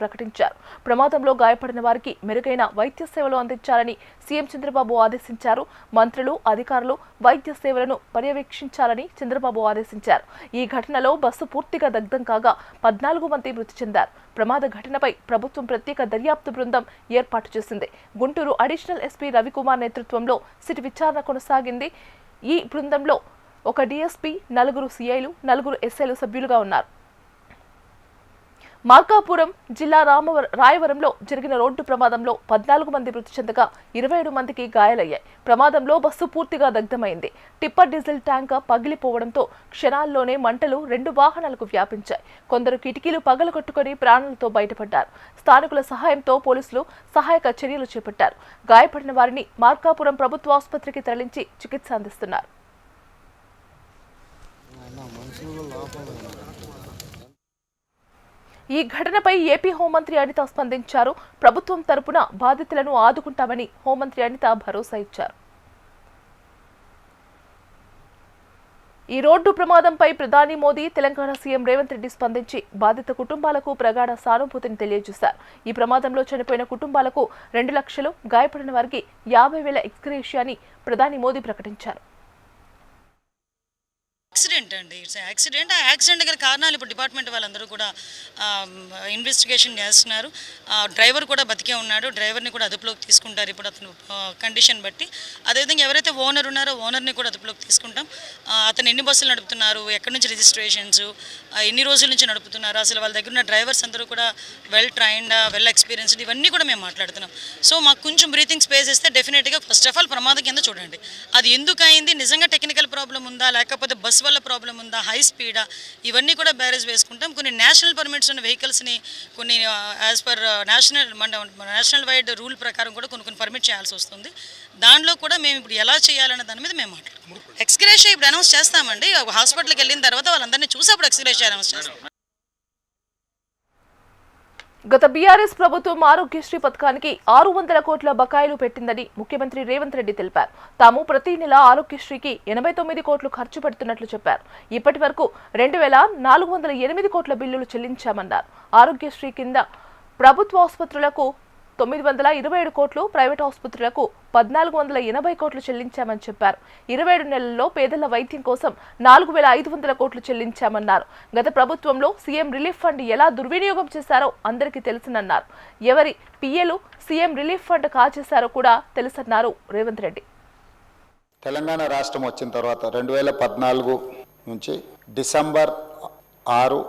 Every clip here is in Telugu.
ప్రకటించారు. ప్రమాదంలో గాయపడిన వారికి మెరుగైన వైద్య సేవలు అందించాలని సీఎం చంద్రబాబు ఆదేశించారు. మంత్రులు, అధికారులు వైద్య సేవలను పర్యవేక్షించాలని చంద్రబాబు ఆదేశించారు. ఈ ఘటనలో బస్సు పూర్తిగా దగ్ధం కాగా 14 మంది మృతి చెందారు. ప్రమాద ఘటనపై ప్రభుత్వం ప్రత్యేక దర్యాప్తు బృందం ఏర్పాటు చేసింది. గుంటూరు అడిషనల్ ఎస్పీ రవికుమార్ నేతృత్వంలో సిట్ విచారణ కొనసాగింది. ఈ బృందంలో ఒక డీఎస్పీ, 4 సీఐలు, 4 ఎస్ఐలు సభ్యులుగా ఉన్నారు. మార్కాపురం జిల్లా రాయవరంలో జరిగిన రోడ్డు ప్రమాదంలో 14 మంది మృతి చెందగా 27 మందికి గాయాలయ్యాయి. ప్రమాదంలో బస్సు పూర్తిగా దగ్ధమైంది. టిప్పర్ డీజిల్ ట్యాంక్ పగిలిపోవడంతో క్షణాల్లోనే మంటలు 2 వాహనాలకు వ్యాపించాయి. కొందరు కిటికీలు పగలగొట్టుకుని ప్రాణాలతో బయటపడ్డారు. స్థానికుల సహాయంతో పోలీసులు సహాయక చర్యలు చేపట్టారు. గాయపడిన వారిని మార్కాపురం ప్రభుత్వ ఆసుపత్రికి తరలించి చికిత్స అందిస్తున్నారు. ఈ ఘటనపై ఏపీ హోంమంత్రి అనిత స్పందించారు. ప్రభుత్వం తరపున బాధితులను ఆదుకుంటామని హోంమంత్రి అనిత భరోసా ఇచ్చారు. ఈ రోడ్డు ప్రమాదంపై ప్రధాని మోదీ, తెలంగాణ సీఎం రేవంత్ రెడ్డి స్పందించి బాధిత కుటుంబాలకు ప్రగాఢ సానుభూతిని తెలియజేశారు. ఈ ప్రమాదంలో చనిపోయిన కుటుంబాలకు 2 లక్షలు, గాయపడిన వారికి 50,000 ఎక్స్గ్రేషియాని ప్రధాని మోదీ ప్రకటించారు. యాక్సిడెంట్ అండి, ఇట్స్ యాక్సిడెంట్. ఆ యాక్సిడెంట్ గల కారణాలు ఇప్పుడు డిపార్ట్మెంట్ వాళ్ళందరూ కూడా ఇన్వెస్టిగేషన్ చేస్తున్నారు. డ్రైవర్ కూడా బతికే ఉన్నాడు. డ్రైవర్ని కూడా అదుపులోకి తీసుకుంటారు ఇప్పుడు అతను కండిషన్ బట్టి. అదేవిధంగా ఎవరైతే ఓనర్ ఉన్నారో ఓనర్ని కూడా అదుపులోకి తీసుకుంటాం. అతను ఎన్ని బస్సులు నడుపుతున్నారు, ఎక్కడి నుంచి రిజిస్ట్రేషన్స్, ఎన్ని రోజుల నుంచి నడుపుతున్నారు, అసలు వాళ్ళ దగ్గర ఉన్న డ్రైవర్స్ అందరూ కూడా వెల్ ట్రైన్డ్, వెల్ ఎక్స్పీరియన్స్డ్, ఇవన్నీ కూడా మేము మాట్లాడుతున్నాం. సో మాకు కొంచెం బ్రీతింగ్ స్పేస్ ఇస్తే డెఫినెట్గా ఫస్ట్ ఆఫ్ ఆల్ ప్రమాదం కింద చూడండి. అది ఎందుకు అయింది, నిజంగా టెక్నికల్ ప్రాబ్లం ఉందా, లేకపోతే బస్ వల్ల ప్రాబ్లం ఉందా, హై స్పీడా, ఇవన్నీ కూడా బ్యారేజ్ వేసుకుంటాం. కొన్ని నేషనల్ పర్మిట్స్ ఉన్న వెహికల్స్ని కొన్ని as per national wide rule ప్రకారం కూడా కొన్ని పర్మిట్ చేయాల్సి వస్తుంది. దానిలో కూడా మేము ఇప్పుడు ఎలా చేయాలన్న దాని మీద మేము మాట్లాడుతాం. ఎక్స్గ్రేషియా ఇప్పుడు అనౌన్స్ చేస్తామండి. హాస్పిటల్కి వెళ్ళిన తర్వాత వాళ్ళందరినీ చూసి అప్పుడు ఎక్స్గ్రేషియా అనౌన్స్ చేస్తాం. గత బీఆర్ఎస్ ప్రభుత్వం ఆరోగ్యశ్రీ పథకానికి 600 కోట్ల బకాయిలు పెట్టిందని ముఖ్యమంత్రి రేవంత్ రెడ్డి తెలిపారు. తాము ప్రతి నెల ఆరోగ్యశ్రీకి 89 కోట్లు ఖర్చు పెడుతున్నట్లు చెప్పారు. ఇప్పటి వరకు 2,408 కోట్ల బిల్లులు చెల్లించామన్నారు. ఆరోగ్యశ్రీ కింద ప్రభుత్వ ఆసుపత్రులకు 927 కోట్లు, ప్రైవేట్ ఆసుపత్రులకు 1,480 కోట్లు చెల్లించామని చెప్పారు. 27 నెలల్లో పేదల వైద్యం కోసం 4,500 కోట్లు చెల్లించామన్నారు. గత ప్రభుత్వంలో సీఎం రిలీఫ్ ఫండ్ ఎలా దుర్వినియోగం చేశారో అందరికీ తెలుసునన్నారు. ఎవరి పిఏలు సీఎం రిలీఫ్ ఫండ్ కాజేశారో కూడా తెలుసన్నారు రేవంత్ రెడ్డి. తెలంగాణ రాష్ట్రం వచ్చిన తర్వాత 2014 నుంచి డిసెంబర్ 6,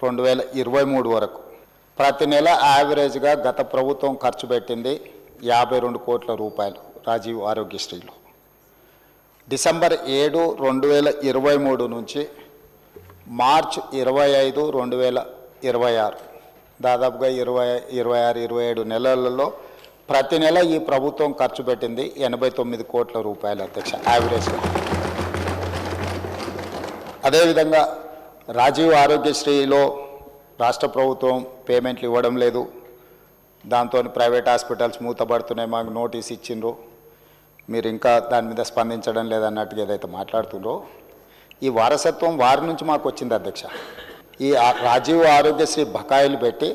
2023 వరకు ప్రతి నెల యావరేజ్గా గత ప్రభుత్వం ఖర్చు పెట్టింది 52 కోట్ల రూపాయలు రాజీవ్ ఆరోగ్యశ్రీలో. డిసెంబర్ 7, 2023 నుంచి మార్చ్ 25, 2026 దాదాపుగా 26, 27 నెలలలో ప్రతి నెల ఈ ప్రభుత్వం ఖర్చు పెట్టింది 89 కోట్ల రూపాయలు అధ్యక్ష యావరేజ్గా. అదేవిధంగా రాజీవ్ ఆరోగ్యశ్రీలో రాష్ట్ర ప్రభుత్వం పేమెంట్లు ఇవ్వడం లేదు. దాంతో ప్రైవేట్ హాస్పిటల్స్ మూతపడుతున్నాయి, మాకు నోటీస్ ఇచ్చిండ్రు, మీరు ఇంకా దాని మీద స్పందించడం లేదన్నట్టుగా ఏదైతే మాట్లాడుతుండ్రో ఈ వారసత్వం వారి నుంచి మాకు వచ్చింది అధ్యక్ష. ఈ రాజీవ్ ఆరోగ్యశ్రీ బకాయిలు పెట్టి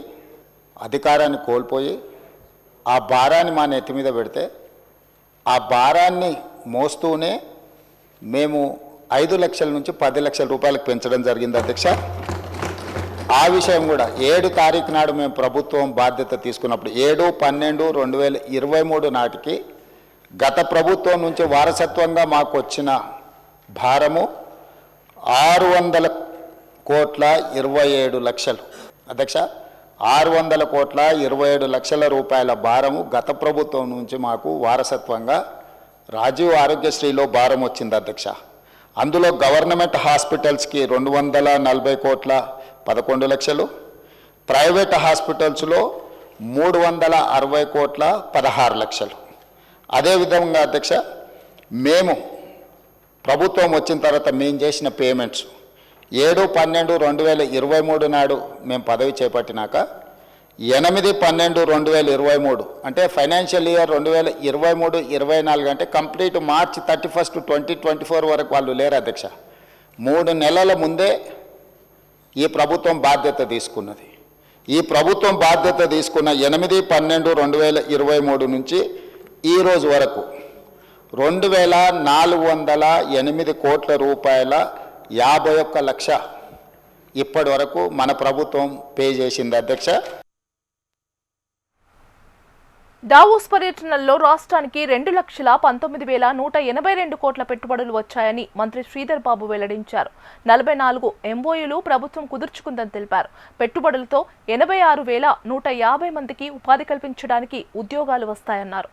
అధికారాన్ని కోల్పోయి ఆ భారాన్ని మా నెత్తి మీద పెడితే ఆ భారాన్ని మోస్తూనే మేము 5 లక్షల నుంచి 10 లక్షల రూపాయలకు పెంచడం జరిగింది అధ్యక్ష. ఆ విషయం కూడా 7 తారీఖు నాడు మేము ప్రభుత్వం బాధ్యత తీసుకున్నప్పుడు 7/12/2023 నాటికి గత ప్రభుత్వం నుంచి వారసత్వంగా మాకు వచ్చిన భారము 600 కోట్ల 27 లక్షలు అధ్యక్ష. 600 కోట్ల 27 లక్షల రూపాయల భారము గత ప్రభుత్వం నుంచి మాకు వారసత్వంగా రాజీవ్ ఆరోగ్యశ్రీలో భారం వచ్చింది అధ్యక్ష. అందులో గవర్నమెంట్ హాస్పిటల్స్కి 240 కోట్ల 11 లక్షలు, ప్రైవేట్ హాస్పిటల్స్లో 360 కోట్ల 16 లక్షలు. అదేవిధంగా అధ్యక్ష మేము ప్రభుత్వం వచ్చిన తర్వాత మేము చేసిన పేమెంట్స్ 7/12/2023 నాడు మేము పదవి చేపట్టినాక 8/12/2023 అంటే ఫైనాన్షియల్ ఇయర్ 2023-24 అంటే కంప్లీట్ మార్చ్ 31, 2024 వరకు వాళ్ళు లేరు అధ్యక్ష. 3 నెలల ముందే ఈ ప్రభుత్వం బాధ్యత తీసుకున్నది. ఈ ప్రభుత్వం బాధ్యత తీసుకున్న 8/12/2023 నుంచి ఈ రోజు వరకు 2,408 కోట్ల రూపాయల 51 లక్ష ఇప్పటి వరకు మన ప్రభుత్వం పే చేసింది అధ్యక్ష. దావోస్ పర్యటనలో రాష్ట్రానికి 2,19,182 కోట్ల పెట్టుబడులు వచ్చాయని మంత్రి శ్రీధర్ బాబు వెల్లడించారు. 44 ఎంఓయూలు ప్రభుత్వం కుదుర్చుకుందని తెలిపారు. పెట్టుబడులతో 86,150 మందికి ఉపాధి కల్పించడానికి ఉద్యోగాలు వస్తాయన్నారు.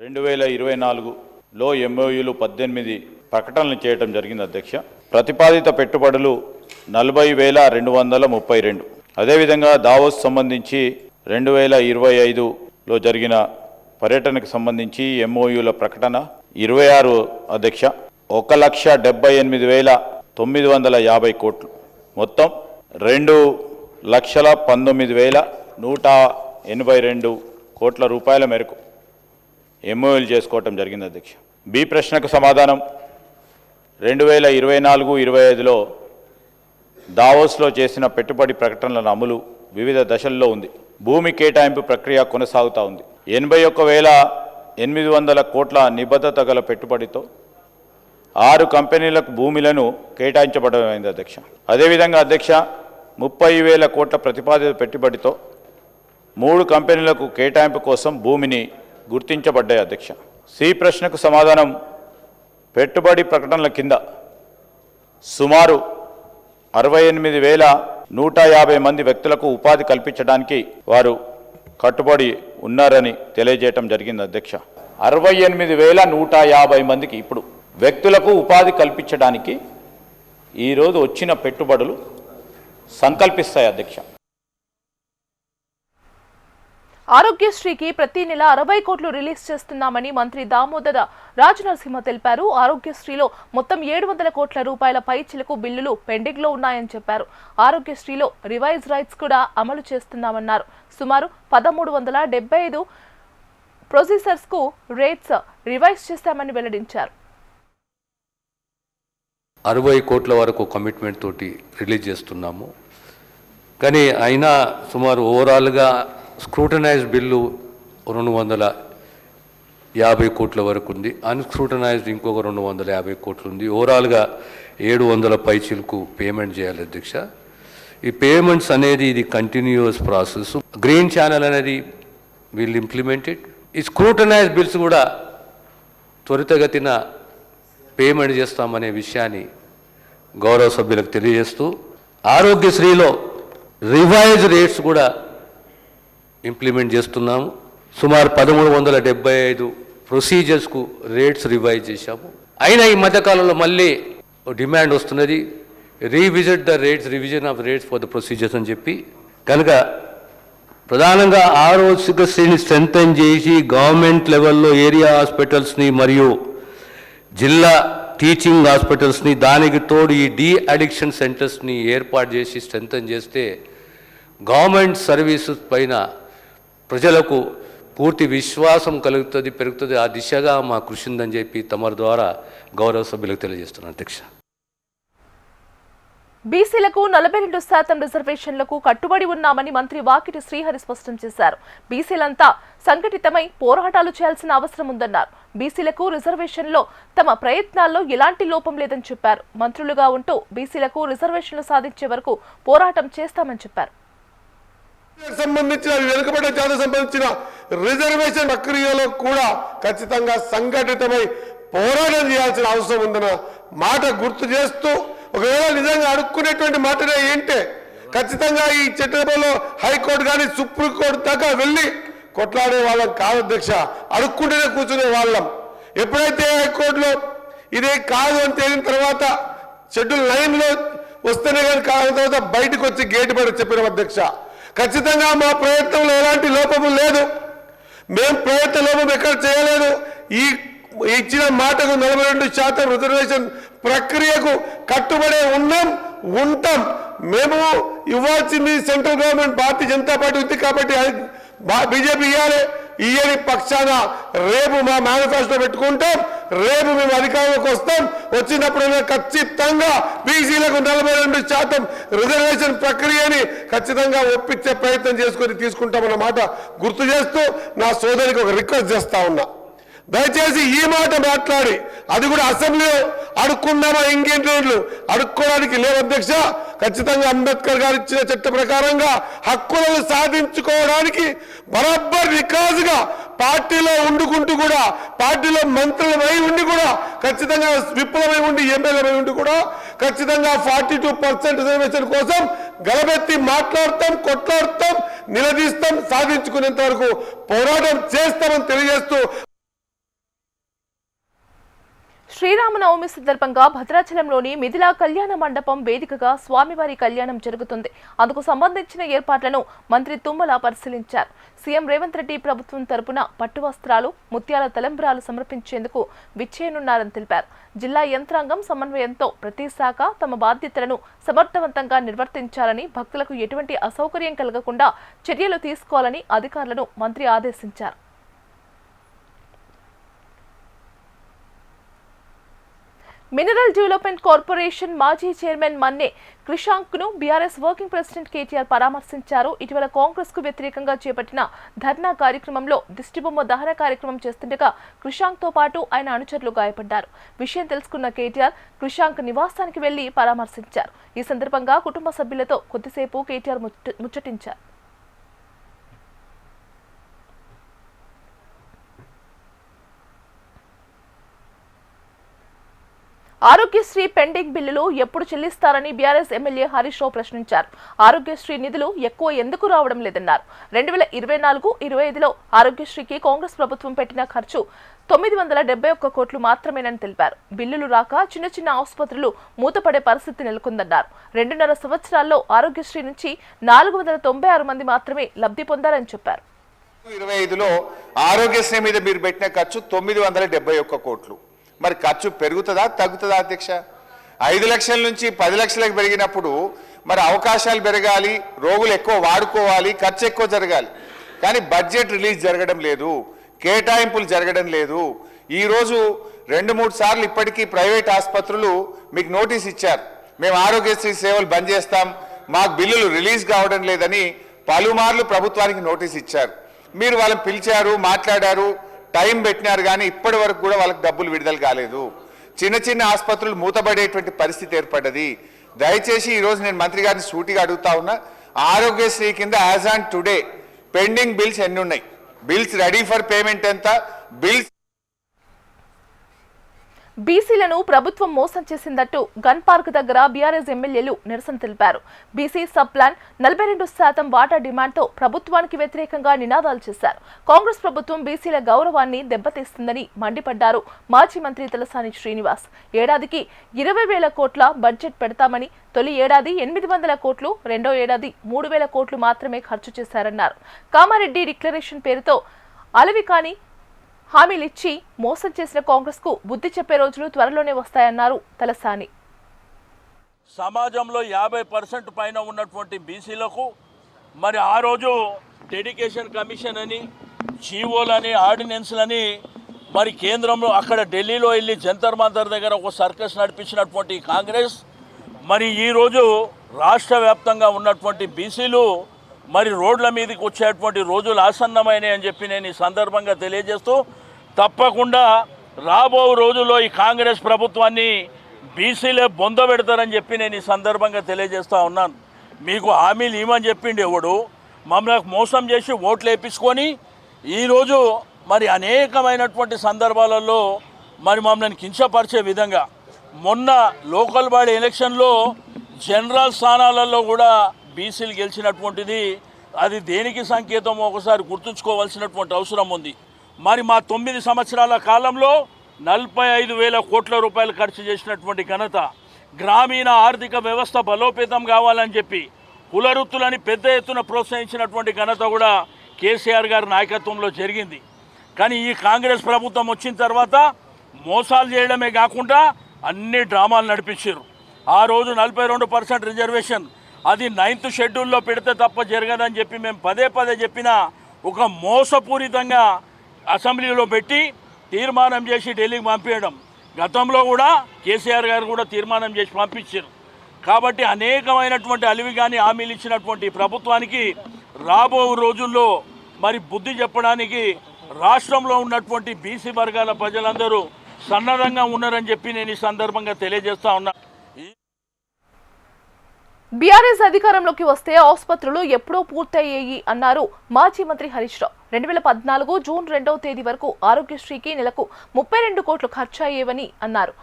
2024లో ఎంఓయూలు 18 ప్రకటనలు చేయడం జరిగింది అధ్యక్ష. ప్రతిపాదిత పెట్టుబడులు 40,232. అదేవిధంగా దావోస్ సంబంధించి 2025లో జరిగిన పర్యటనకు సంబంధించి ఎంఓయూల ప్రకటన 26 అధ్యక్ష. 1,78,950 కోట్లు, మొత్తం 2,19,182 కోట్ల రూపాయల మేరకు ఎంఓయూలు చేసుకోవటం జరిగింది అధ్యక్ష. బి ప్రశ్నకు సమాధానం 2024-25లో దావోస్లో చేసిన పెట్టుబడి ప్రకటనల అమలు వివిధ దశల్లో ఉంది. భూమి కేటాయింపు ప్రక్రియ కొనసాగుతూ ఉంది. 81,800 కోట్ల నిబద్ధత గల పెట్టుబడితో 6 కంపెనీలకు భూములను కేటాయించబడమైంది అధ్యక్ష. అదేవిధంగా అధ్యక్ష 30,000 కోట్ల ప్రతిపాదిత పెట్టుబడితో 3 కంపెనీలకు కేటాయింపు కోసం భూమిని గుర్తించబడ్డాయి అధ్యక్ష. సి ప్రశ్నకు సమాధానం పెట్టుబడి ప్రకటనల కింద సుమారు 68,150 మంది వ్యక్తులకు ఉపాధి కల్పించడానికి వారు కట్టుబడి ఉన్నారని తెలియజేయటం జరిగింది అధ్యక్ష. 68,150 మందికి ఇప్పుడు వ్యక్తులకు ఉపాధి కల్పించడానికి ఈరోజు వచ్చిన పెట్టుబడులు సంకల్పిస్తాయి అధ్యక్ష. ఆరోగ్యశ్రీకి ప్రతి నెల 60 కోట్లు రిలీజ్ చేస్తున్నామని మంత్రి దామోదర రాజనరసింహ తెలిపారు. ఆరోగ్యశ్రీలో మొత్తం 700 కోట్ల రూపాయల పైచిలకు బిల్లులు పెండింగ్ లో ఉన్నాయని చెప్పారు. ఆరోగ్యశ్రీలో రివైజ్ రైట్స్ కూడా అమలు చేస్తున్నామన్నారు. సుమారు 1,375 ప్రొసీజర్స్ కు రేట్స్ రివైజ్ చేస్తామని వెల్లడించారు. 60 కోట్ల వరకు కమిట్మెంట్ తోటి రిలీజ్ చేస్తున్నాము. కానీ అయినా సుమారు ఓవరాల్గా స్క్రూటనైజ్డ్ బిల్లు 250 కోట్ల వరకు ఉంది. అన్స్క్రూటనైజ్డ్ ఇంకొక 250 కోట్లు ఉంది. ఓవరాల్గా 700 పైచిలకు పేమెంట్ చేయాలి అధ్యక్ష. ఈ పేమెంట్స్ అనేది ఇది కంటిన్యూస్ ప్రాసెస్. గ్రీన్ ఛానల్ అనేది వీళ్ళు ఇంప్లిమెంటెడ్. ఈ స్క్రూటనైజ్డ్ బిల్స్ కూడా త్వరితగతిన పేమెంట్ చేస్తామనే విషయాన్ని గౌరవ సభ్యులకు తెలియజేస్తూ ఆరోగ్యశ్రీలో రివైజ్ రేట్స్ కూడా ఇంప్లిమెంట్ చేస్తున్నాము. సుమారు 1,375 ప్రొసీజర్స్కు రేట్స్ రివైజ్ చేశాము. అయినా ఈ మధ్యకాలంలో మళ్ళీ డిమాండ్ వస్తున్నది, revisit the rates, revision of rates for the procedures అని చెప్పి. కనుక ప్రధానంగా ఆరోగ్యశ్రీని స్ట్రెంథెన్ చేసి గవర్నమెంట్ లెవెల్లో ఏరియా హాస్పిటల్స్ని మరియు జిల్లా టీచింగ్ హాస్పిటల్స్ని, దానికి తోడు ఈ డీ అడిక్షన్ సెంటర్స్ని ఏర్పాటు చేసి స్ట్రెంథెన్ చేస్తే గవర్నమెంట్ సర్వీసెస్ పైన ప్రజలకు పూర్తి విశ్వాసం కలుగుతుంది, పెరుగుతుంది. ఆ దిశగా మా కృషి ఉందని చెప్పి తమరి ద్వారా గౌరవ సభ్యులకు తెలియజేస్తున్నాను అధ్యక్ష. బీసీలకు 42% రిజర్వేషన్లకు కట్టుబడి ఉన్నామని మంత్రి వాకిటి శ్రీహరి స్పష్టం చేశారు. బీసీలంతా సంఘటితమై పోరాటాలు చేయాల్సిన అవసరం ఉందన్నారు. బీసీలకు రిజర్వేషన్లో తమ ప్రయత్నాల్లో ఎలాంటి లోపం లేదని చెప్పారు. మంత్రులుగా ఉంటూ బీసీలకు రిజర్వేషన్లు సాధించే వరకు పోరాటం చేస్తామని చెప్పారు. సంబంధించిన వెనుకబడ్డ జాతికి సంబంధించిన రిజర్వేషన్ ప్రక్రియలో కూడా ఖచ్చితంగా సంఘటితమై పోరాటం చేయాల్సిన అవసరం ఉందన్న మాట గుర్తు చేస్తూ, ఒకవేళ నిజంగా అడుక్కునేటువంటి మాటనే ఏంటే ఖచ్చితంగా ఈ చట్టంలో హైకోర్టు కానీ సుప్రీంకోర్టు దాకా వెళ్ళి కొట్లాడే వాళ్ళం కాదు అధ్యక్ష. అడుక్కుంటేనే కూర్చునే వాళ్ళం. ఎప్పుడైతే హైకోర్టులో ఇదే కాదు అని తేలిన తర్వాత షెడ్యూల్ 9లో వస్తేనే కానీ కాని తర్వాత బయటకు వచ్చి గేటు బయట చెప్పిన అధ్యక్ష. ఖచ్చితంగా మా ప్రయత్నంలో ఎలాంటి లోపము లేదు. మేము ప్రయత్న లోపం ఎక్కడ చేయలేదు. ఈ ఇచ్చిన మాటకు 42% రిజర్వేషన్ ప్రక్రియకు కట్టుబడే ఉంటాం. మేము ఇవ్వాల్సింది central government Bharatiya Janata party ఉంది కాబట్టి బీజేపీ ఇవ్వాలి. ఈయని పక్షాన రేపు మా మేనిఫెస్టో పెట్టుకుంటాం, రేపు మేము అధికారంలోకి వస్తాం, వచ్చినప్పుడు ఖచ్చితంగా బీసీలకు 42% రిజర్వేషన్ ప్రక్రియని ఖచ్చితంగా ఒప్పించే ప్రయత్నం చేసుకొని తీసుకుంటామన్న మాట గుర్తు చేస్తూ నా సోదరికి ఒక రిక్వెస్ట్ చేస్తా ఉన్నా, దయచేసి ఈ మాట మాట్లాడి అది కూడా అసెంబ్లీలో అడుక్కున్నామా ఇంకేంటి అడుక్కోవడానికి లేవు అధ్యక్ష. ఖచ్చితంగా అంబేద్కర్ గారు ఇచ్చిన చట్ట ప్రకారంగా హక్కులను సాధించుకోవడానికి బరాబర్ రికాజుగా పార్టీలో ఉండుకుంటూ కూడా, పార్టీలో మంత్రులమై ఉండి కూడా, ఖచ్చితంగా విప్లవమై ఉండి ఎమ్మెల్యేమై ఉండి కూడా ఖచ్చితంగా 42% రిజర్వేషన్ కోసం గలబెత్తి మాట్లాడతాం, కొట్లాడతాం, నిలదీస్తాం, సాధించుకునేంత వరకు పోరాటం చేస్తామని తెలియజేస్తూ శ్రీరామనవమి సందర్భంగా భద్రాచలంలోని మిథిలా కళ్యాణ మండపం వేదికగా స్వామివారి కళ్యాణం జరుగుతుంది. అందుకు సంబంధించిన ఏర్పాట్లను మంత్రి తుమ్మల పరిశీలించారు. సీఎం రేవంత్ రెడ్డి ప్రభుత్వం తరపున పట్టు వస్త్రాలు, ముత్యాల తలంబ్రాలు సమర్పించేందుకు విచ్చేయనున్నారని తెలిపారు. జిల్లా యంత్రాంగం సమన్వయంతో ప్రతి శాఖ తమ బాధ్యతలను సమర్థవంతంగా నిర్వర్తించాలని, భక్తులకు ఎటువంటి అసౌకర్యం కలగకుండా చర్యలు తీసుకోవాలని అధికారులను మంత్రి ఆదేశించారు. మినరల్ డెవలప్మెంట్ కార్పొరేషన్ మాజీ చైర్మన్ మన్నే క్రిషాంక్ ను బీఆర్ఎస్ వర్కింగ్ ప్రెసిడెంట్ కేటీఆర్ పరామర్శించారు. ఇటీవల కాంగ్రెస్ కు వ్యతిరేకంగా చేపట్టిన ధర్నా కార్యక్రమంలో దిష్టిబొమ్మ దహన కార్యక్రమం చేస్తుండగా క్రిషాంక్ తో పాటు ఆయన అనుచరులు గాయపడ్డారు. విషయం తెలుసుకున్న కేటీఆర్ క్రిషాంక్ నివాసానికి వెళ్లి పరామర్శించారు. ఈ సందర్భంగా కుటుంబ సభ్యులతో కొద్దిసేపు కేటీఆర్ ముచ్చటించారు. ఆరోగ్యశ్రీ పెండింగ్ బిల్లులు ఎప్పుడు చెల్లిస్తారని బీఆర్ఎస్ ఎమ్మెల్యే హరీష్ రావు ప్రశ్నించారు. ఆరోగ్యశ్రీ నిధులు ఎక్కువ ఎందుకు రావడం లేదన్నారు. 2024-25లో ఆరోగ్యశ్రీకి కాంగ్రెస్ ప్రభుత్వం పెట్టిన ఖర్చు 971 కోట్లు మాత్రమేనని తెలిపారు. బిల్లులు రాక చిన్న చిన్న ఆసుపత్రులు మూతపడే పరిస్థితి నెలకొందన్నారు. 2.5 సంవత్సరాల్లో ఆరోగ్యశ్రీ నుంచి 496 మంది మాత్రమే లబ్ధి పొందారని చెప్పారు. 25లో ఆరోగ్యశ్రీ మీద మీరు పెట్టిన ఖర్చు 971 కోట్లు. మరి ఖర్చు పెరుగుతుందా తగ్గుతుందా అధ్యక్ష? 5 లక్షల నుంచి 10 లక్షలకు పెరిగినప్పుడు మరి అవకాశాలు పెరగాలి, రోగులు ఎక్కువ వాడుకోవాలి, ఖర్చు ఎక్కువ జరగాలి. కానీ బడ్జెట్ రిలీజ్ జరగడం లేదు, కేటాయింపులు జరగడం లేదు. ఈరోజు 2-3 సార్లు ఇప్పటికీ ప్రైవేట్ ఆసుపత్రులు మీకు నోటీస్ ఇచ్చారు, మేము ఆరోగ్యశ్రీ సేవలు బంద్ చేస్తాం, మాకు బిల్లులు రిలీజ్ కావడం లేదని పలుమార్లు ప్రభుత్వానికి నోటీస్ ఇచ్చారు. మీరు వాళ్ళని పిలిచారు, మాట్లాడారు, టైం పెట్టినారు, కానీ ఇప్పటి వరకు కూడా వాళ్ళకి డబ్బులు విడుదల కాలేదు. చిన్న చిన్న ఆసుపత్రులు మూతపడేటువంటి పరిస్థితి ఏర్పడ్డది. దయచేసి ఈరోజు నేను మంత్రి గారిని సూటిగా అడుగుతా ఉన్నా, ఆరోగ్యశ్రీ కింద as on today pending bills ఎన్ని ఉన్నాయి, బిల్స్ రెడీ ఫర్ పేమెంట్ ఎంత, బిల్స్ బీసీలను ప్రభుత్వం మోసం చేసిందట్టు గన్ పార్క్ దగ్గర బీఆర్ఎస్ ఎమ్మెల్యేలు నిరసన తెలిపారు. బీసీ సబ్ ప్లాన్ 42% వాటా డిమాండ్తో ప్రభుత్వానికి వ్యతిరేకంగా నినాదాలు చేశారు. కాంగ్రెస్ ప్రభుత్వం బీసీల గౌరవాన్ని దెబ్బతీస్తుందని మండిపడ్డారు. మాజీ మంత్రి తలసాని శ్రీనివాస్ ఏడాదికి 20,000 కోట్ల బడ్జెట్ పెడతామని, తొలి ఏడాది 800 కోట్లు, రెండో ఏడాది 3,000 కోట్లు మాత్రమే ఖర్చు చేశారన్నారు. కామారెడ్డి డిక్లరేషన్ పేరుతో అలవి కాని హామీలిచ్చి మోసం చేసిన కాంగ్రెస్ కు బుద్ధి చెప్పే రోజులు త్వరలోనే వస్తాయన్నారు తలసాని. సమాజంలో 50% పైన ఉన్నటువంటి బీసీలకు మరి ఆ రోజు డెడికేషన్ కమిషన్ అని, చీవోలని, ఆర్డినెన్స్లని మరి కేంద్రంలో అక్కడ ఢిల్లీలో వెళ్ళి జంతర్ మంతర్ దగ్గర ఒక సర్కస్ నడిపించినటువంటి కాంగ్రెస్ మరి ఈరోజు రాష్ట్ర వ్యాప్తంగా ఉన్నటువంటి బీసీలు మరి రోడ్ల మీదకి వచ్చేటువంటి రోజులు ఆసన్నమైనవి అని చెప్పి నేను ఈ సందర్భంగా తెలియజేస్తూ, తప్పకుండా రాబో రోజుల్లో ఈ కాంగ్రెస్ ప్రభుత్వాన్ని బీసీలే బొంద పెడతారని చెప్పి నేను ఈ సందర్భంగా తెలియజేస్తూ ఉన్నాను. మీకు హామీలు ఇవ్వమని చెప్పిండి ఎవడు, మమ్మల్ని మోసం చేసి ఓట్లు వేయించుకొని ఈరోజు మరి అనేకమైనటువంటి సందర్భాలలో మరి మమ్మల్ని కించపరిచే విధంగా మొన్న లోకల్ బాడీ ఎలక్షన్లో జనరల్ స్థానాలలో కూడా బీసీలు గెలిచినటువంటిది, అది దేనికి సంకేతం ఒకసారి గుర్తుంచుకోవాల్సినటువంటి అవసరం ఉంది. మరి మా 9 సంవత్సరాల కాలంలో 45,000 కోట్ల రూపాయలు ఖర్చు చేసినటువంటి ఘనత, గ్రామీణ ఆర్థిక వ్యవస్థ బలోపేతం కావాలని చెప్పి కులవృత్తులని పెద్ద ఎత్తున ప్రోత్సహించినటువంటి ఘనత కూడా కేసీఆర్ గారి నాయకత్వంలో జరిగింది. కానీ ఈ కాంగ్రెస్ ప్రభుత్వం వచ్చిన తర్వాత మోసాలు చేయడమే కాకుండా అన్ని డ్రామాలు నడిపించారు. ఆ రోజు 42% రిజర్వేషన్, అది 9th షెడ్యూల్లో పెడితే తప్ప జరగదని చెప్పి మేము పదే చెప్పినా ఒక మోసపూరితంగా అసెంబ్లీలో పెట్టి తీర్మానం చేసి ఢిల్లీకి పంపించడం. గతంలో కూడా కేసీఆర్ గారు కూడా తీర్మానం చేసి పంపించారు. కాబట్టి అనేకమైనటువంటి అలివి కానీ హామీలు ఇచ్చినటువంటి ప్రభుత్వానికి రాబో రోజుల్లో మరి బుద్ధి చెప్పడానికి రాష్ట్రంలో ఉన్నటువంటి బీసీ వర్గాల ప్రజలందరూ సన్నద్ధంగా ఉన్నారని చెప్పి నేను ఈ సందర్భంగా తెలియజేస్తా ఉన్నా. బీఆర్ఎస్ అధికారంలోకి వస్తే ఆసుపత్రులు ఎప్పుడో పూర్తయ్యాయి అన్నారు మాజీ మంత్రి హరీష్ రావు. 2014 జూన్ 2వ తేదీ వరకు ఆరోగ్యశ్రీకి నెలకు 32 కోట్లు ఖర్చయ్యేవని అన్నారు.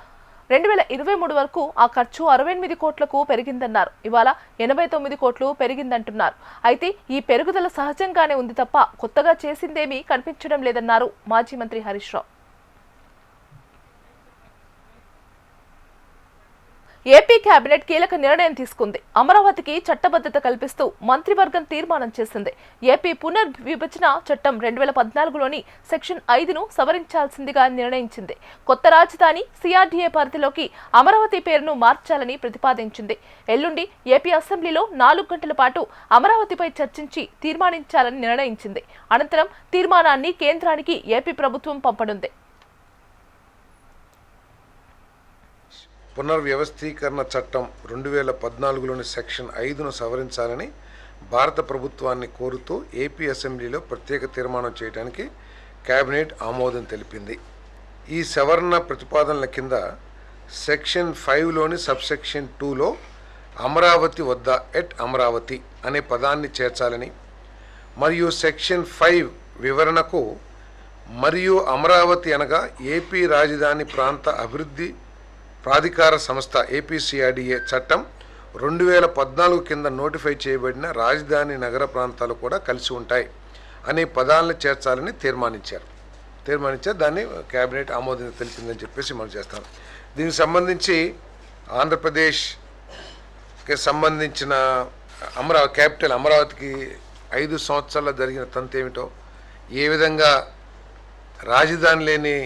2023 వరకు ఆ ఖర్చు 68 కోట్లకు పెరిగిందన్నారు. ఇవాళ 89 కోట్లు పెరిగిందంటున్నారు. అయితే ఈ పెరుగుదల సహజంగానే ఉంది తప్ప కొత్తగా చేసిందేమీ కనిపించడం లేదన్నారు మాజీ మంత్రి హరీష్ రావు. ఏపీ కేబినెట్ కీలక నిర్ణయం తీసుకుంది. అమరావతికి చట్టబద్ధత కల్పిస్తూ మంత్రివర్గం తీర్మానం చేసింది. ఏపీ పునర్విభజన చట్టం 2014లోని సెక్షన్ 5ను సవరించాల్సిందిగా నిర్ణయించింది. కొత్త రాజధాని సిఆర్డీఏ పరిధిలోకి అమరావతి పేరును మార్చాలని ప్రతిపాదించింది. ఎల్లుండి ఏపీ అసెంబ్లీలో 4 గంటల పాటు అమరావతిపై చర్చించి తీర్మానించాలని నిర్ణయించింది. అనంతరం తీర్మానాన్ని కేంద్రానికి ఏపీ ప్రభుత్వం పంపనుంది. పునర్వ్యవస్థీకరణ చట్టం 2014లోని సెక్షన్ 5ను సవరించాలని భారత ప్రభుత్వాన్ని కోరుతూ ఏపీ అసెంబ్లీలో ప్రత్యేక తీర్మానం చేయడానికి కేబినెట్ ఆమోదం తెలిపింది. ఈ సవరణ ప్రతిపాదనల కింద సెక్షన్ 5లోని సబ్సెక్షన్ 2లో అమరావతి వద్ద ఎట్ అమరావతి అనే పదాన్ని చేర్చాలని మరియు సెక్షన్ 5 వివరణకు మరియు అమరావతి అనగా ఏపీ రాజధాని ప్రాంత అభివృద్ధి ప్రాధికార సంస్థ ఏపీసీఆర్డీఏ చట్టం 2014 కింద నోటిఫై చేయబడిన రాజధాని నగర ప్రాంతాలు కూడా కలిసి ఉంటాయి అనే పదాలను చేర్చాలని తీర్మానించారు. దాన్ని కేబినెట్ ఆమోదం తెలిపిందని చెప్పేసి మనం చేస్తాం. దీనికి సంబంధించి ఆంధ్రప్రదేశ్కి సంబంధించిన క్యాపిటల్ అమరావతికి 5 సంవత్సరాల్లో జరిగిన తంతు ఏమిటో, ఏ విధంగా రాజధాని లేని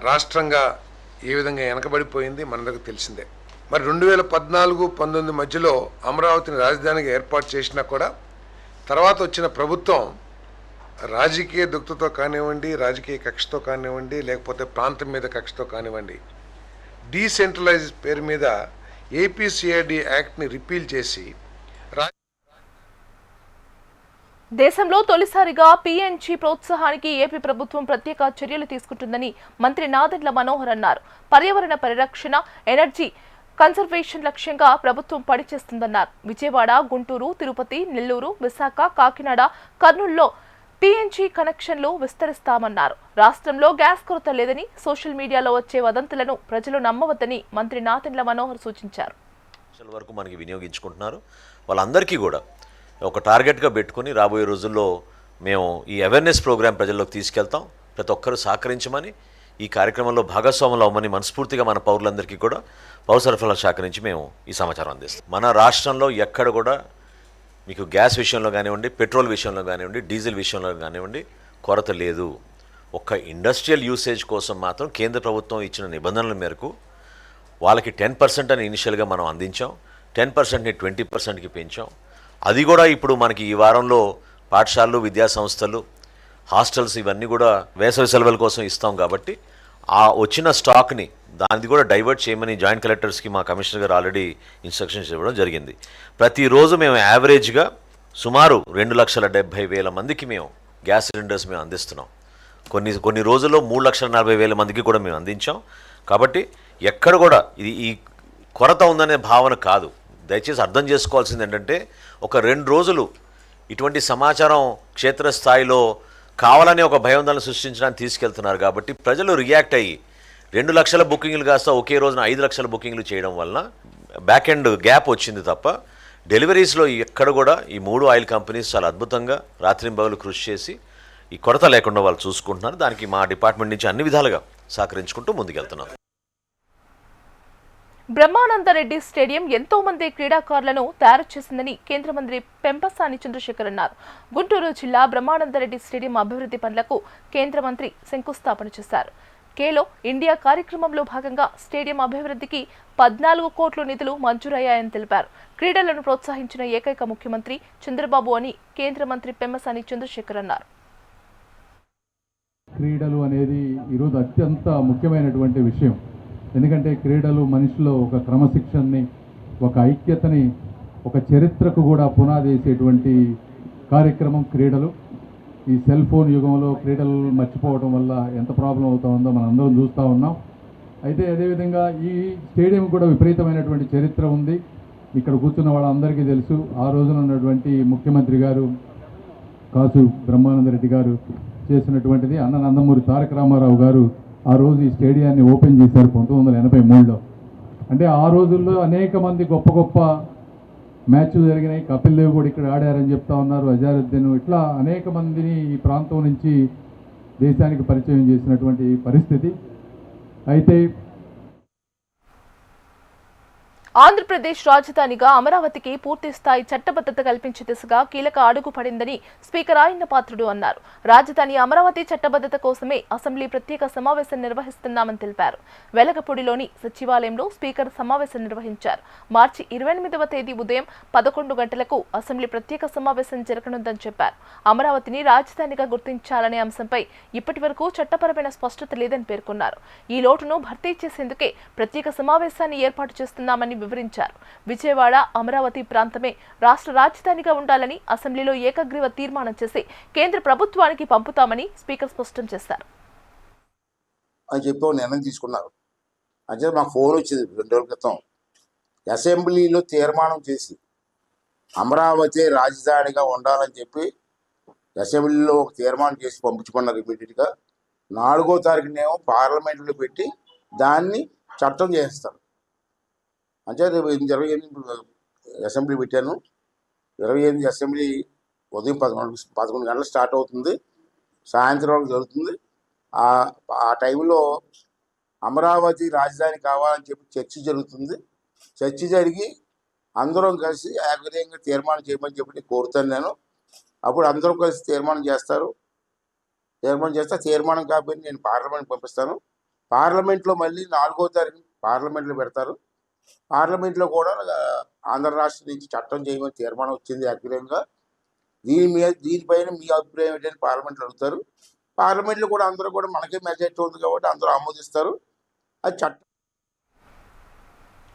రాష్ట్రంగా ఏ విధంగా వెనకబడిపోయింది మనందరికీ తెలిసిందే. మరి 2014-19 మధ్యలో అమరావతిని రాజధానిగా ఏర్పాటు చేసినా కూడా తర్వాత వచ్చిన ప్రభుత్వం రాజకీయ దుక్తతో కానివ్వండి, రాజకీయ కక్షతో కానివ్వండి, లేకపోతే ప్రాంతం మీద కక్షతో కానివ్వండి, డీసెంట్రలైజ్ పేరు మీద ఏపీసీఆర్డీ యాక్ట్ని రిపీల్ చేసి దేశంలో తొలిసారిగా పీఎన్జీ ప్రోత్సాహానికి ఏపీ ప్రభుత్వం ప్రత్యేక చర్యలు తీసుకుంటుందని మంత్రి నాదెండ్ల మనోహర్ అన్నారు. పర్యావరణ పరిరక్షణ, ఎనర్జీ కన్సర్వేషన్ లక్ష్యంగా ప్రభుత్వం పనిచేస్తుందన్నారు. విజయవాడ, గుంటూరు, తిరుపతి, నెల్లూరు, విశాఖ, కాకినాడ, కర్నూలులో పీఎన్జీ కనెక్షన్లు విస్తరిస్తామన్నారు. రాష్ట్రంలో గ్యాస్ కొరత లేదని, సోషల్ మీడియాలో వచ్చే వదంతులను ప్రజలు నమ్మవద్దని మంత్రి నాదెండ్ల మనోహర్ సూచించారు. వరకు మనకి వినియోగించుకుంటున్నారు. వాళ్ళందరికీ కూడా ఒక టార్గెట్గా పెట్టుకుని రాబోయే రోజుల్లో మేము ఈ అవేర్నెస్ ప్రోగ్రామ్ ప్రజల్లోకి తీసుకెళ్తాం. ప్రతి ఒక్కరూ సహకరించమని, ఈ కార్యక్రమంలో భాగస్వాములు అవ్వమని మనస్ఫూర్తిగా మన పౌరులందరికీ కూడా పౌర సరఫరాల శాఖ నుంచి మేము ఈ సమాచారం అందిస్తాం. మన రాష్ట్రంలో ఎక్కడ కూడా మీకు గ్యాస్ విషయంలో కానివ్వండి, పెట్రోల్ విషయంలో కానివ్వండి, డీజిల్ విషయంలో కానివ్వండి కొరత లేదు. ఒక్క ఇండస్ట్రియల్ యూసేజ్ కోసం మాత్రం కేంద్ర ప్రభుత్వం ఇచ్చిన నిబంధనల మేరకు వాళ్ళకి 10% అని ఇనిషియల్గా మనం అందించాం. 10%ని 20%కి పెంచాం. అది కూడా ఇప్పుడు మనకి ఈ వారంలో పాఠశాలలు, విద్యా సంస్థలు, హాస్టల్స్ ఇవన్నీ కూడా వేసవి సెలవుల కోసం ఇస్తాం. కాబట్టి ఆ వచ్చిన స్టాక్ని దాన్ని కూడా డైవర్ట్ చేయమని జాయింట్ కలెక్టర్స్కి మా కమిషనర్ గారు ఆల్రెడీ ఇన్స్ట్రక్షన్స్ ఇవ్వడం జరిగింది. ప్రతిరోజు మేము యావరేజ్గా సుమారు 2,70,000 మందికి మేము గ్యాస్ సిలిండర్స్ మేము అందిస్తున్నాం. కొన్ని రోజుల్లో 3,40,000 మందికి కూడా మేము అందించాం. కాబట్టి ఎక్కడ కూడా ఇది ఈ కొరత ఉందనే భావన కాదు. దయచేసి అర్థం చేసుకోవాల్సింది ఏంటంటే, ఒక 2 రోజులు ఇటువంటి సమాచారం క్షేత్రస్థాయిలో కావాలని ఒక భయోందనలు సృష్టించడానికి తీసుకెళ్తున్నారు. కాబట్టి ప్రజలు రియాక్ట్ అయ్యి 2 లక్షల బుకింగ్లు కాస్త ఒకే రోజున 5 లక్షల బుకింగ్లు చేయడం వలన బ్యాక్ ఎండ్ గ్యాప్ వచ్చింది తప్ప డెలివరీస్లో ఎక్కడ కూడా ఈ 3 ఆయిల్ కంపెనీస్ చాలా అద్భుతంగా రాత్రింబగలు కృషి చేసి ఈ కొరత లేకుండా వాళ్ళు చూసుకుంటున్నారు. దానికి మా డిపార్ట్మెంట్ నుంచి అన్ని విధాలుగా సహకరించుకుంటూ ముందుకెళ్తున్నాం. బ్రహ్మానందరెడ్డి స్టేడియం ఎంతో మంది క్రీడాకారులను తయారు చేసిందని కేంద్ర మంత్రి పెంపసాని చంద్రశేఖర్ అన్నారు. గుంటూరు జిల్లా బ్రహ్మానందరెడ్డి స్టేడియం అభివృద్ధి పనులకు కేంద్ర మంత్రి శంకుస్థాపన చేశారు. ఖేలో ఇండియా కార్యక్రమంలో భాగంగా స్టేడియం అభివృద్ధికి 14 కోట్ల నిధులు మంజూరయ్యాయని తెలిపారు. క్రీడలను ప్రోత్సహించిన ఏకైక ముఖ్యమంత్రి చంద్రబాబు అని కేంద్ర మంత్రి పెమ్మసాని చంద్రశేఖర్ అన్నారు. క్రీడలు అనేది ఈరోజు అత్యంత ముఖ్యమైనటువంటి విషయం. ఎందుకంటే క్రీడలు మనిషిలో ఒక క్రమశిక్షణని, ఒక ఐక్యతని, ఒక చరిత్రకు కూడా పునాది వేసేటువంటి కార్యక్రమం క్రీడలు. ఈ సెల్ ఫోన్ యుగంలో క్రీడలు మర్చిపోవడం వల్ల ఎంత ప్రాబ్లం అవుతుందో మనం అందరం చూస్తూ ఉన్నాం. అయితే అదేవిధంగా ఈ స్టేడియం కూడా విపరీతమైనటువంటి చరిత్ర ఉంది. ఇక్కడ కూర్చున్న వాళ్ళందరికీ తెలుసు. ఆ రోజున ఉన్నటువంటి ముఖ్యమంత్రి గారు కాసు బ్రహ్మానందరెడ్డి గారు చేసినటువంటిది. అన్న నందమూరి తారక రామారావు గారు ఆ రోజు ఈ స్టేడియాన్ని ఓపెన్ చేశారు 1983లో. అంటే ఆ రోజుల్లో అనేక మంది గొప్ప గొప్ప మ్యాచ్లు జరిగినాయి. కపిల్ దేవ్ కూడా ఇక్కడ ఆడారని చెప్తా ఉన్నారు. అజారుద్దీన్, ఇట్లా అనేక మందిని ఈ ప్రాంతం నుంచి దేశానికి పరిచయం చేసినటువంటి పరిస్థితి. అయితే ఆంధ్రప్రదేశ్ రాజధానిగా అమరావతికి పూర్తి స్థాయి చట్టబద్ధత కల్పించే దిశగా కీలక అడుగు పడిందని స్పీకర్ ఆయన్న పాత్రుడు అన్నారు. రాజధాని అమరావతి చట్టబద్ధత కోసమే అసెంబ్లీ ప్రత్యేక సమావేశం నిర్వహిస్తున్నామని తెలిపారు. వెలగపూడిలోని సచివాలయంలో స్పీకర్ సమావేశం నిర్వహించారు. మార్చి 28వ తేదీ ఉదయం 11 గంటలకు అసెంబ్లీ ప్రత్యేక సమావేశం జరగనుందని చెప్పారు. అమరావతిని రాజధానిగా గుర్తించాలనే అంశంపై ఇప్పటి వరకు చట్టపరమైన స్పష్టత లేదని పేర్కొన్నారు. ఈ లోటును భర్తీ చేసేందుకే ప్రత్యేక సమావేశాన్ని ఏర్పాటు చేస్తున్నామని వివరించారు. విజయవాడ, అమరావతి ప్రాంతమే రాష్ట్ర రాజధానిగా ఉండాలని అసెంబ్లీలో ఏకగ్రీవ తీర్మానం చేసి కేంద్ర ప్రభుత్వానికి పంపుతామని స్పీకర్ స్పష్టం చేశారు. అని చెప్పి నిర్ణయం తీసుకున్నారు. అంటే మాకు ఫోన్ వచ్చింది 2 రోజుల క్రితం. అసెంబ్లీలో తీర్మానం చేసి అమరావతి రాజధానిగా ఉండాలని చెప్పి అసెంబ్లీలో ఒక తీర్మానం చేసి పంపించుకున్నారు. ఇమీడియట్గా 4వ తారీఖునేమో పార్లమెంట్లో పెట్టి దాన్ని చట్టం చేస్తారు. అంటే రేపు 28 అసెంబ్లీ పెట్టాను. 28 అసెంబ్లీ ఉదయం 11 గంటలకు స్టార్ట్ అవుతుంది, సాయంత్రం వరకు జరుగుతుంది. ఆ టైంలో అమరావతి రాజధాని కావాలని చెప్పి చర్చ జరుగుతుంది. చర్చ జరిగి అందరం కలిసి ఏకగ్రీవంగా తీర్మానం చేయమని చెప్పి కోరుతాను నేను. అప్పుడు అందరూ కలిసి తీర్మానం చేస్తారు. తీర్మానం చేస్తే తీర్మానం కాపీని నేను పార్లమెంట్ పంపిస్తాను. పార్లమెంట్లో మళ్ళీ 4వ తారీఖు పార్లమెంట్లో పెడతారు. పార్లమెంట్లో కూడా ఆంధ్ర రాష్ట్రం నుంచి చట్టం చేయమని తీర్మానం వచ్చింది అగ్రీవంగా. దీనిపైన మీ అభిప్రాయం ఏంటని పార్లమెంట్లో అడుగుతారు. పార్లమెంట్లో కూడా అందరూ కూడా మనకే మెజారిటీ ఉంది కాబట్టి అందరూ ఆమోదిస్తారు. అది చట్టం.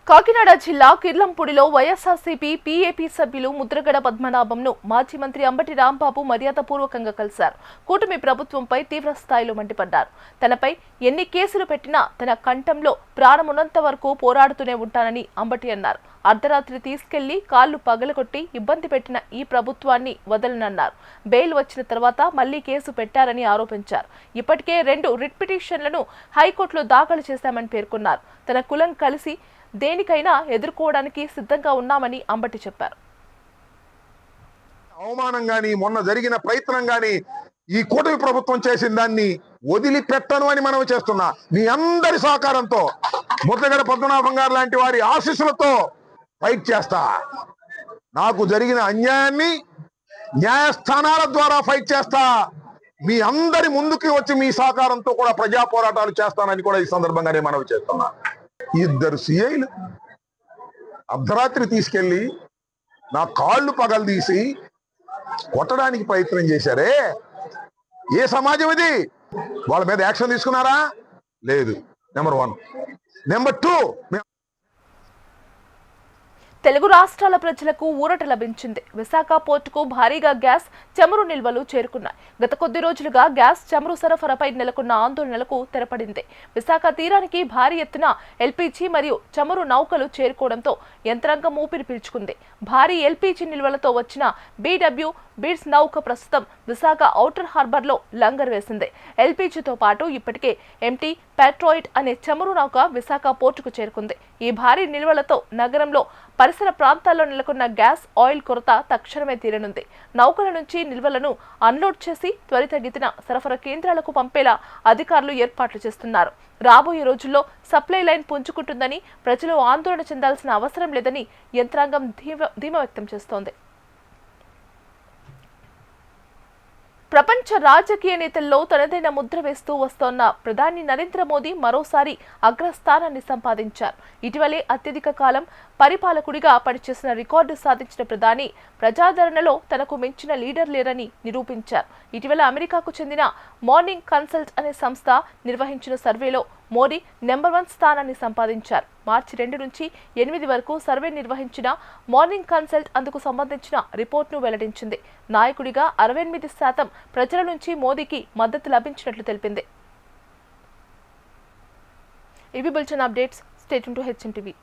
కాకినాడ జిల్లా కిర్లంపూడిలో వైఎస్ఆర్సీపీ పీఏపీ సభ్యులు ముద్రగడ పద్మనాభంను మాజీ మంత్రి అంబటి రాంబాబు మర్యాదపూర్వకంగా కలిశారు. కూటమి ప్రభుత్వంపై తీవ్ర స్థాయిలో మండిపడ్డారు. తనపై ఎన్ని కేసులు పెట్టినా తన కంఠంలో ప్రాణమున్నంత వరకు పోరాడుతూనే ఉంటానని అంబటి అన్నారు. అర్ధరాత్రి తీసుకెళ్లి కాళ్లు పగలగొట్టి ఇబ్బంది పెట్టిన ఈ ప్రభుత్వాన్ని వదలనన్నారు. బెయిల్ వచ్చిన తర్వాత మళ్లీ కేసు పెట్టారని ఆరోపించారు. ఇప్పటికే 2 రిట్ పిటిషన్లను హైకోర్టులో దాఖలు చేశామని పేర్కొన్నారు. తన కులం కలిసి దేనికైనా ఎదుర్కోవడానికి సిద్ధంగా ఉన్నామని అంబటి చెప్పారు. అవమానం గాని మొన్న జరిగిన ప్రయత్నం గాని ఈ కూటమి ప్రభుత్వం చేసిన దాన్ని వదిలిపెట్టను అని మనం చేస్తున్నా. మీ అందరి సహకారంతో ముద్రగడ పద్మనాభం గారు లాంటి వారి ఆశీస్సులతో ఫైట్ చేస్తా. నాకు జరిగిన అన్యాయాన్ని న్యాయస్థానాల ద్వారా ఫైట్ చేస్తా. మీ అందరి ముందుకి వచ్చి మీ సహకారంతో కూడా ప్రజా పోరాటాలు చేస్తానని కూడా ఈ సందర్భంగా నేను మనవి చేస్తున్నా. 2 సిఐలు అర్ధరాత్రి తీసుకెళ్లి నా కాళ్ళు పగలు తీసి కొట్టడానికి ప్రయత్నం చేశారే, ఏ సమాజం ఇది? వాళ్ళ మీద యాక్షన్ తీసుకున్నారా? లేదు. నెంబర్ 1. నెంబర్ 2, తెలుగు రాష్ట్రాల ప్రజలకు ఊరట లభించింది. విశాఖ పోర్టుకు భారీగా గ్యాస్, చమురు నిల్వలు చేరుకున్నాయి. గత కొద్ది రోజులుగా గ్యాస్, చమురు సరఫరాపై నెలకొన్న ఆందోళనలకు తెరపడింది. విశాఖ తీరానికి భారీ ఎత్తున ఎల్పీజీ మరియు చమురు నౌకలు చేరుకోవడంతో యంత్రాంగం ఊపిరి పీల్చుకుంది. భారీ ఎల్పీజీ నిల్వలతో వచ్చిన BW బీడ్స్ నౌక ప్రస్తుతం విశాఖ ఔటర్ హార్బర్లో లంగర్ వేసింది. ఎల్పీజీతో పాటు ఇప్పటికే MT పెట్రోయిట్ అనే చమురు నౌక విశాఖ పోర్టుకు చేరుకుంది. ఈ భారీ నిల్వలతో నగరంలో పరిసర ప్రాంతాల్లో నెలకొన్న గ్యాస్, ఆయిల్ కొరత తక్షణమే తీరనుంది. నౌకల నుంచి నిల్వలను అన్లోడ్ చేసి త్వరితగతిన సరఫరా కేంద్రాలకు పంపేలా అధికారులు ఏర్పాట్లు చేస్తున్నారు. రాబోయే రోజుల్లో సప్లై లైన్ పుంజుకుంటుందని, ప్రజలు ఆందోళన చెందాల్సిన అవసరం లేదని యంత్రాంగం ధీమా వ్యక్తం చేస్తోంది. ప్రపంచ రాజకీయ నేతల్లో తనదైన ముద్ర వేస్తూ వస్తోన్న ప్రధాని నరేంద్ర మోదీ మరోసారి అగ్రస్థానాన్ని సంపాదించారు. ఇటీవలే అత్యధిక కాలం పరిపాలకుడిగా పనిచేసిన రికార్డు సాధించిన ప్రధాని ప్రజాదరణలో తనకు మించిన లీడర్ లేరని నిరూపించారు. ఇటీవల అమెరికాకు చెందిన మార్నింగ్ కన్సల్ట్ అనే సంస్థ నిర్వహించిన సర్వేలో మోదీ నెంబర్ 1 స్థానాన్ని సంపాదించారు. మార్చి 2 నుంచి 8 వరకు సర్వే నిర్వహించిన మార్నింగ్ కన్సల్ట్ అందుకు సంబంధించిన రిపోర్ట్ను వెల్లడించింది. నాయకుడిగా 68% ప్రజల నుంచి మోదీకి మద్దతు లభించినట్లు తెలిపింది. ఇవి bulletin updates. Stay tune to HN TV.